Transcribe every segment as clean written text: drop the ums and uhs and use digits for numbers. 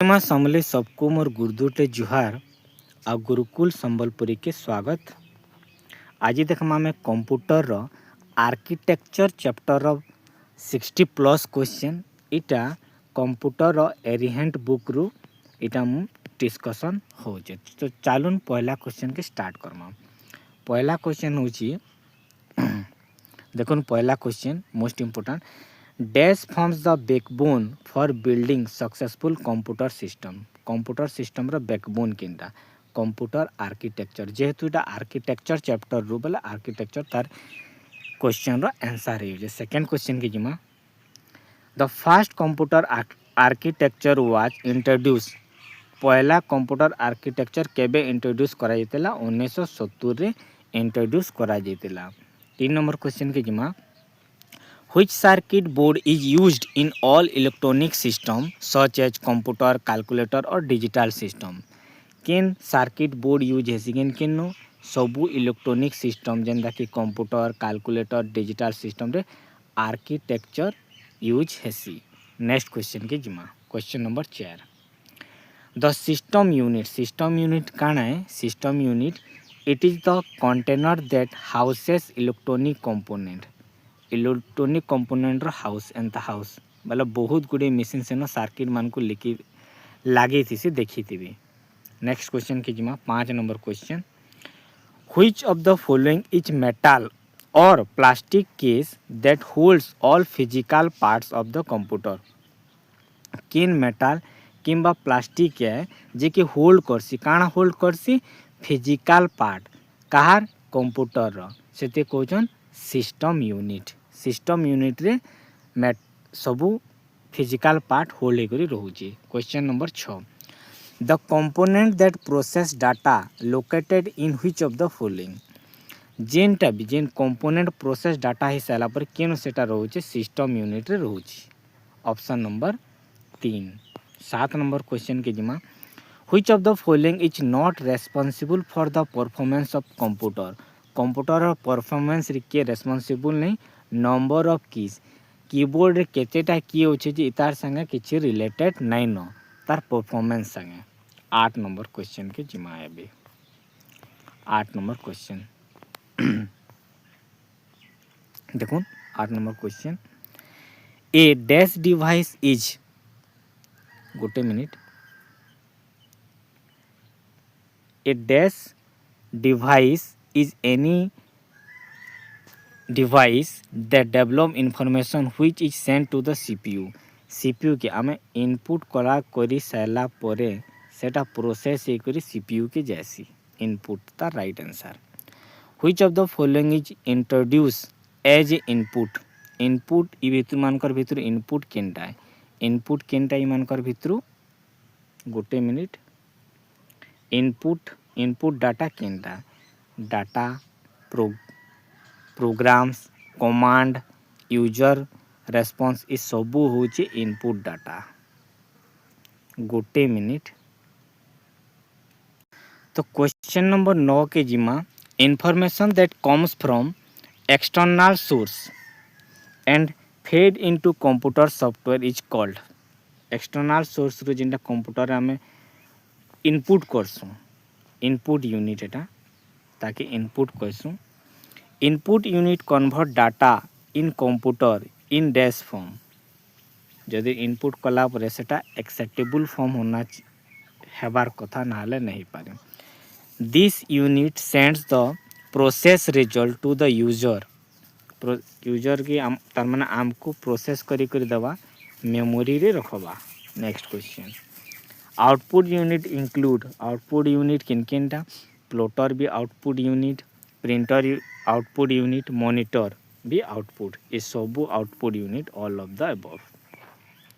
देख्मा समले सबको मोर गुरुदुटे जुहार आ गुरुकुल संबलपुरी के स्वागत। आज देखमा आमे कंप्यूटर रो आर्किटेक्चर चैप्टर रो 60+ क्वेश्चन इटा कंप्यूटर रो एरिहेंट बुक रु इटा मु डिस्कशन हो जे। तो चालून पहला क्वेश्चन के स्टार्ट करमा। पहला क्वेश्चन होची देखुन पहला question most important dash forms the backbone for building successful computer system. Computer system रो बैकबोन किंटा कंप्यूटर आर्किटेक्चर जेहेतु इटा आर्किटेक्चर चैप्टर रु बोले आर्किटेक्चर तार क्वेश्चन रो आंसर है। जे सेकंड क्वेश्चन के जिमा the first computer architecture was introduce. पहला कंप्यूटर आर्किटेक्चर केबे इंट्रोड्यूस करा जेतेला 1970 रे इंट्रोड्यूस करा जेतेला। 3 नंबर क्वेश्चन के जिमा Which circuit board is used in all electronic system such as computer, calculator or digital system? केन सर्किट बोर्ड यूज हेसी केन सबू इलेक्ट्रॉनिक सिस्टम जेनता कि कंप्यूटर कैलकुलेटर डिजिटल सिस्टम रे आर्किटेक्चर यूज हेसी। नेक्स्ट क्वेश्चन के जिमा question number 4 the system unit काना है system unit it is the container that houses electronic component electronic component रो हाउस एंता हाउस मतलब बहुत गुडे मशीन से सर्किट मान को लिखी लगे थी से देखी थी। नेक्स्ट क्वेश्चन के जिमा 5 number question which of the following is metal or plastic case that holds all physical parts of the computer. किन मेटल किंबा प्लास्टिक है जे कि होल्ड करसी काना होल्ड करसी फिजिकल पार्ट कहार कंप्यूटर रो सेते कहउछन सिस्टम यूनिट रे सबू फिजिकल पार्ट होल्ड करी रहउची। Question number 6 the component that process data located in which of the following. जेनटा भी जेन कंपोनेंट प्रोसेस डाटा ही साला पर केन सेटा रहउची सिस्टम यूनिट रे रहउची। Option number 3। 7 नंबर क्वेश्चन के जिमा which of the following is not responsible for the performance of computer. Computer performance रे के रेस्पॉन्सिबल नहीं नंबर ऑफ कीज कीबोर्ड रे केतेटा की होचे जे इतार संगे किछि रिलेटेड नहीं न तार परफॉर्मेंस संगे। 8 नंबर क्वेश्चन के जिमा आबे 8 नंबर क्वेश्चन देखुन 8 number question a dash device is गोटे minute a dash device is any device that develop information which is sent to the CPU के आमे इनपुट करी सारा परे सेटा प्रोसेस हे करी सीपीयू के जैसी इनपुट ता right answer. Which of the following is introduce as a input इ भितर मानकर भितर इनपुट केनटा इ मानकर भितर गोटे मिनिट इनपुट डाटा केनटा data programs command user response इ सबू होचे इनपुट डाटा। गोटे मिनिट तो क्वेश्चन नंबर 9 के जिमा information that comes from external source and fed into computer software is called. External source रो जिनटा कंप्यूटर आमे इनपुट करसु इनपुट यूनिट एटा ताकि इनपुट करसु input unit convert data in computer in dash form. जदि इनपुट कला परे सेटा एक्सेप्टेबल फॉर्म होना हेबार कथा नाले नहीं पारे। This unit sends the process result to the user की तार माने हमको प्रोसेस करी दवा मेमोरी रे रखबा। Next question output unit include output unit किनकिनटा प्लॉटर भी output unit printer output unit monitor भी आउटपुट ये सबू output unit all of the above.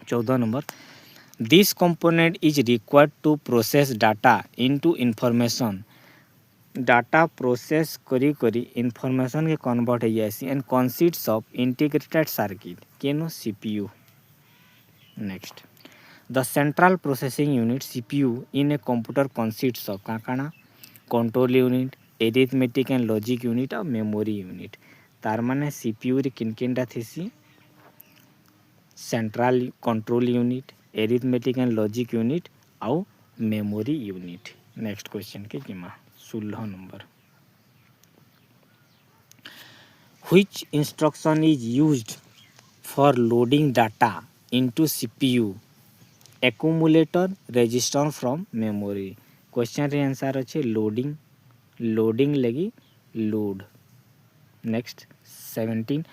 14 number this component is required to process data into information. Data process करी information के convert हो जाएसी and consists of integrated circuit केनो CPU. Next the central processing unit CPU in a computer consists of काना control unit arithmetic and logic unit और memory unit. तार माने CPU रे किनकिनटा थीसी central control unit arithmetic and logic unit आउ memory unit. Next question के जिमा 16 number. Which instruction is used for loading data into CPU accumulator register from memory. Question रे आंसर अच्छे लोडिंग लगी load. Next 17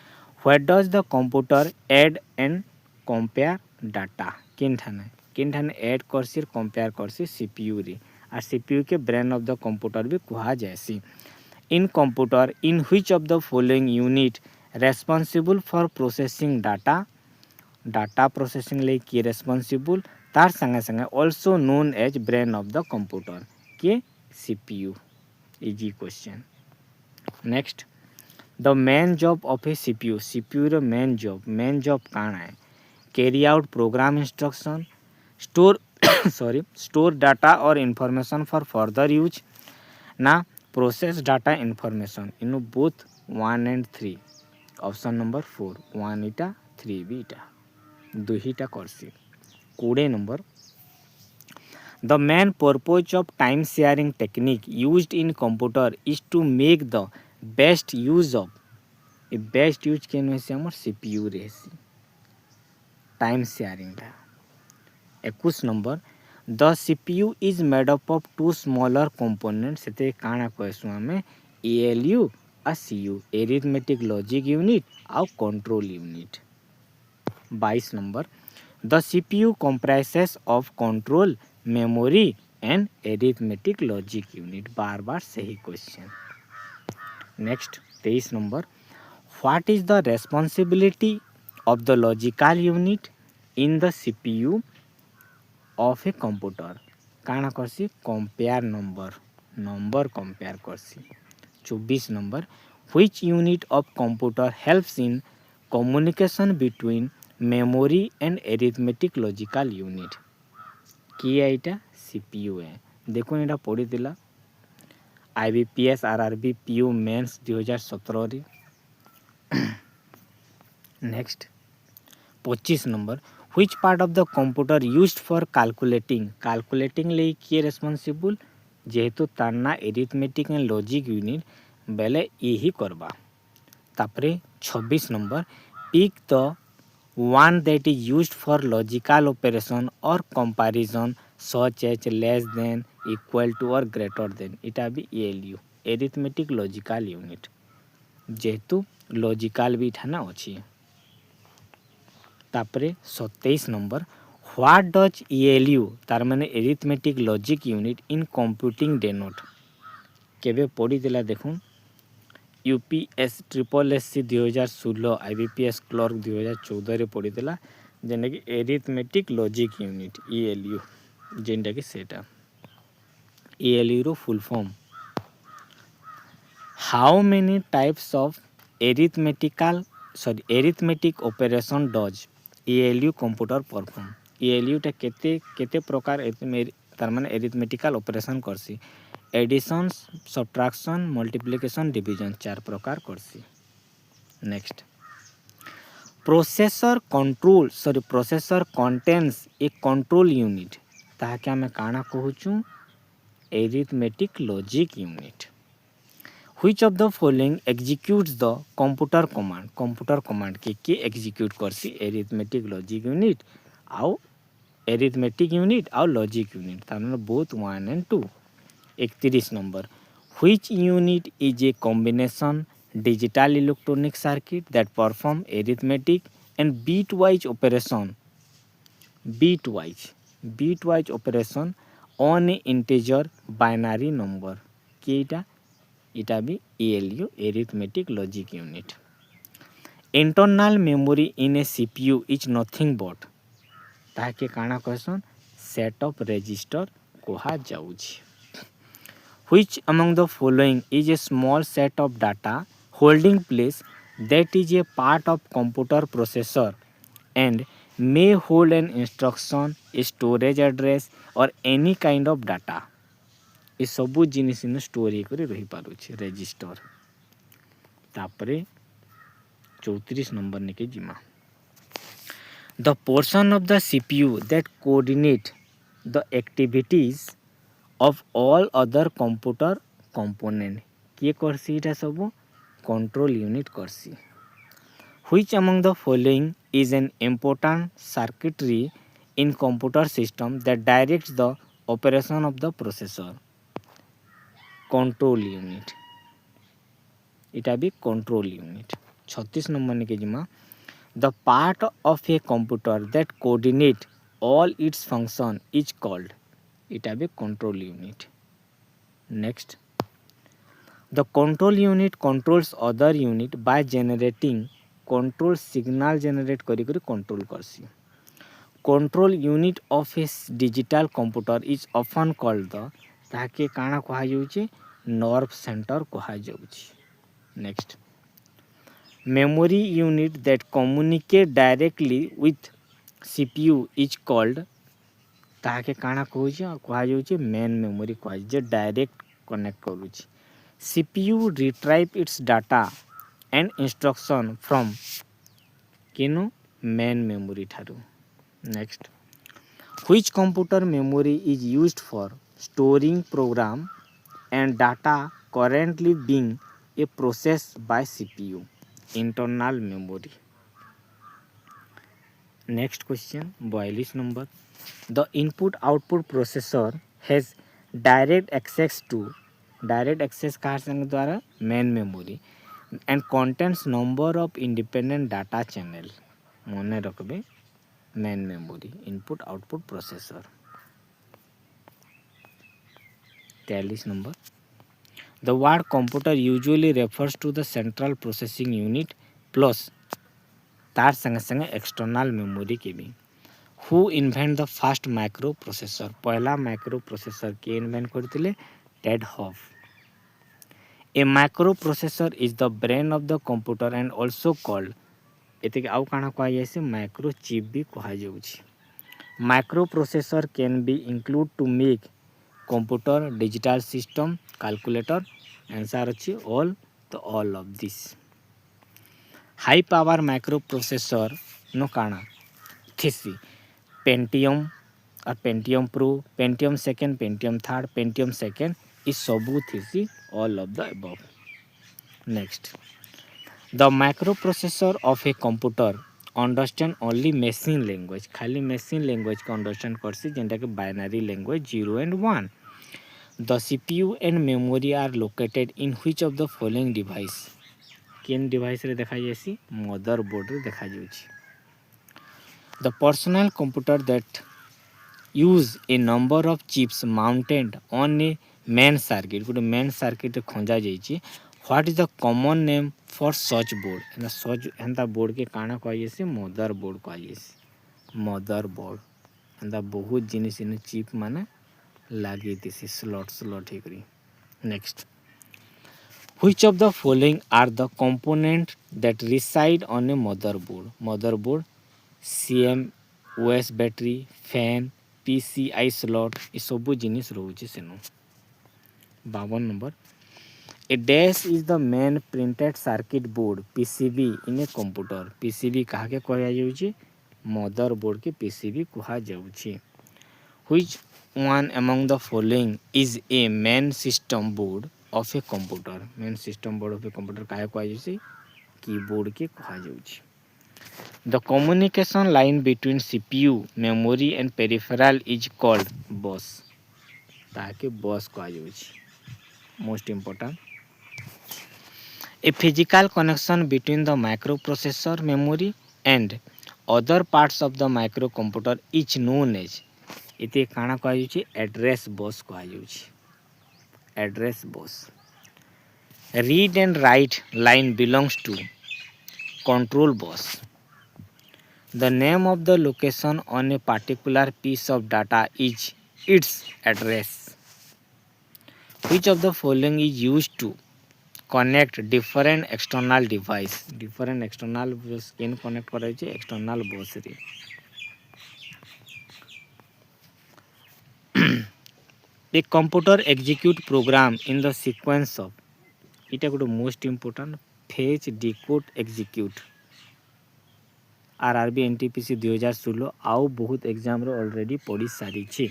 where does the computer add and compare data किन ठाने add करसी compare करसी CPU रे और सीपीयू के ब्रेन ऑफ द कंप्यूटर भी कहा जायसी। In computer in which of the following unit responsible for processing data processing ले किए रेस्पॉन्सिबल तार संगे संगे also known as brain of the computer के CPU. Easy question. Next the main job of a CPU रो main job काना है carry out program instruction store data और इंफॉर्मेशन फॉर फर्दर यूज ना process data information in both 1 and 3। Option number 4 1 इटा 3 भी इटा दुहीटा करसी। 20 number the main purpose of time sharing technique used in computer is to make the best use of a best use केन होइसे हमर CPU रहसी टाइम शेयरिंग दा। 21 number the CPU is made up of two smaller component सेते काना कहसु हमें ALU आ सीयू एरिथमेटिक लॉजिक यूनिट आ control unit. 22 number the CPU comprises of control memory and arithmetic logic unit बार बार सही question. Next 23 number what is the responsibility of the logical unit in the CPU of a computer काना करसी compare number compare करसी। 24 number which unit of computer helps in communication between memory and arithmetic logical unit किए एटा CPU है। देखो एटा पढ़ी दिला IBPS RRB PU mains 2017 रे। Next 25 number which part of the computer used for calculating ले किए responsible जेहेतु ताना एरिथमेटिक एंड लॉजिक यूनिट बेले यही करबा। तापरे 26 number pick the one that is used for logical operation or comparison such as less than equal to or greater than इटा भी ALU arithmetic logical unit जेहेतु लॉजिकल भी ठाना अच्छी। तापरे 27 नंबर व्हाट डज ALU तार माने arithmetic logic unit in computing denote केबे पढ़ी दिला देखून UPS triple SC 2016 IBPS clerk 2014 रे पढ़ी जेनटा कि एरिथमेटिक लॉजिक यूनिट ELU जेनटा कि सेटा ELU रो full form how many types of arithmetic operation does ELU computer perform ELU टा केते प्रकार तार माने एरिथमेटिकल ऑपरेशन करसी एडिशन सब्ट्रैक्शन मल्टीप्लिकेशन डिवीजन 4 प्रकार करसी। Next processor contains a control unit ताके हमें काना कहूचु arithmetic logic unit. Which of the following executes the computer command के एग्जीक्यूट करसी एरिथमेटिक लॉजिक यूनिट आउ एरिथमेटिक यूनिट आउ लॉजिक यूनिट तार माने both 1 and 2। 31 number which unit is a combination digital electronic circuit that perform arithmetic and bitwise operation on a integer binary number के इटा भी ELU arithmetic logic unit. Internal memory in a CPU is nothing but ताके काना कहसन set of register कहा जाउछि। Which among the following is a small set of data holding place that is a part of computer processor and may hold an instruction, a storage address or any kind of data? ये सबू जिनिस इन store करी रही पारुछि register. तापरे 34 number निके जिमा the portion of the CPU that coordinate the activities of all other computer component किए करसी इटा सब control unit करसी. Which among the following is an important circuitry in computer system that directs the operation of the processor? Control unit. इटा भी control unit. 36 number ने के जिमा the part of a computer that coordinate all its function is called. इटा भी control unit. Next, the control unit controls other unit by generating control signal generate करी करी control करसी. Control unit of a digital computer is often called the ताके काना कहा जाउची nerve center कहा जाउची. Next, memory unit that communicate directly with CPU is called ताके काना कहा जाउची main memory कहा जे direct connect करूची. CPU retrieve its data and instruction from किनु main memory ठारू. Next, which computer memory is used for storing program and data currently being a processed by CPU? Internal memory. Next question 42 number. The input output processor has direct access कहाँ संग द्वारा main memory and contains number of independent data channel. मने रखबे main memory input output processor. 43 number. The word computer usually refers to the central processing unit plus तार संगे संगे external memory के भी. Who invent the first microprocessor? पहला microprocessor के invent करथिले Ted Hoff. A microprocessor is the brain of the computer and also called एते आउ काना कहा जायसे microchip भी कहा जाउछि. Microprocessor can be include to make computer, digital system, calculator. Answer अछि all of this. High power microprocessor no काना थिसी Pentium or Pentium Pro, Pentium 2nd, Pentium 3rd, Pentium 2nd is सबू थिसी all of the above. Next, the microprocessor of a computer understand only machine language. खाली machine language का understand करसी जेंटा के binary language 0 and 1. The CPU and memory are located in which of the following device? Cane device रे देखा जायसी motherboard रे देखा जाउछि. The personal computer that use a number of chips mounted on a main circuit. गोटे main circuit खंजा जाइछि. What is the common name for such board? Anna such एंता board के काना कहा जायसी motherboard कहा जायसी. Motherboard एंता बहुत जिनिस इन chip माने लागी दिसी slot हे करी. Next, which of the following are the component that reside on a motherboard? Motherboard, CMOS battery, fan, PCI slot ये सब जिनिस रोचे सेनो. 52 number. A dash is the main printed circuit board PCB in a computer. PCB कहा के कहा जाउछि motherboard के PCB कहा जाउछि. Which one among the following is a main system board of a computer? Main system board of a computer काहे कहा जाउछि keyboard के कहा जाउछि. The communication line between CPU, memory and peripheral is called bus. ताके bus कहा जाउछि. Most important. A physical connection between the microprocessor, memory and other parts of the microcomputer is known as इते काना कहा जाउछि address bus कहा जाउछि. Address bus. Read and write line belongs to control bus. The name of the location on a particular piece of data is its address. Which of the following is used to connect different external device? Different external bus cane connect करा जाउछि external bus रे. A computer execute program in the sequence of इटा गोटे most important fetch, decode, execute. RRB NTPC 2016 आउ बहुत exam रो already पढ़ी सारी छी।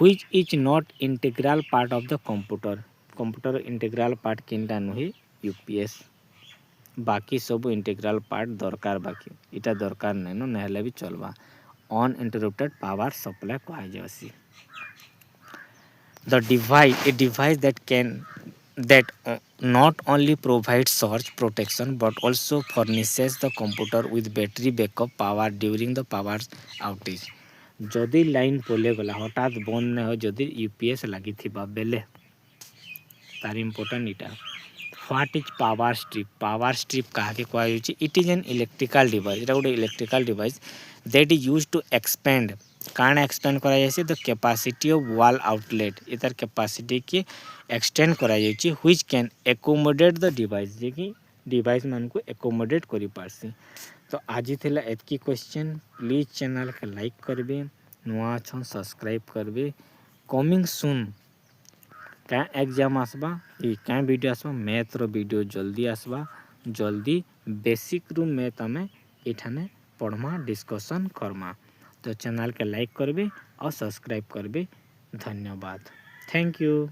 Which is not integral part of the computer integral part किनटा नुहे यूपीएस बाकी सब इंटीग्रल पार्ट दरकार बाकी इटा दरकार नहीं नहले भी चलवा अनइंटरप्टेड पावर सप्लाई कहा जासी। The device, a device that not only provides surge protection but also furnishes the computer with battery backup power during the power outage। जदि लाइन पोले गला हठात बंद नहीं हो जदि यूपीएस लगी थी बेले तार इम्पोर्टेंट इटा। व्हाट इज पावर स्ट्रिप कहा के कहा जाउची it is an electrical device एटा गोटे electrical device that is used to expand काण एक्सपेंड करा जायसी the capacity of wall outlet इतार कैपेसिटी की एक्सटेंड करा जायची which can accommodate the device जे कि डिवाइस मान को एकोमोडेट करि पारसी। तो आज थिला एतकी क्वेश्चन प्लीज चैनल के लाइक करबे नुआ छन सब्सक्राइब करबे कमिंग सून क्या एग्जाम आसबा कि क्या वीडियो आसबा मैथ रो वीडियो जल्दी आसबा जल्दी बेसिक रू मैथ आमे एठाने पढ़मा डिस्कशन करमा। तो चैनल के लाइक करबे और सब्सक्राइब करबे। धन्यवाद। Thank you.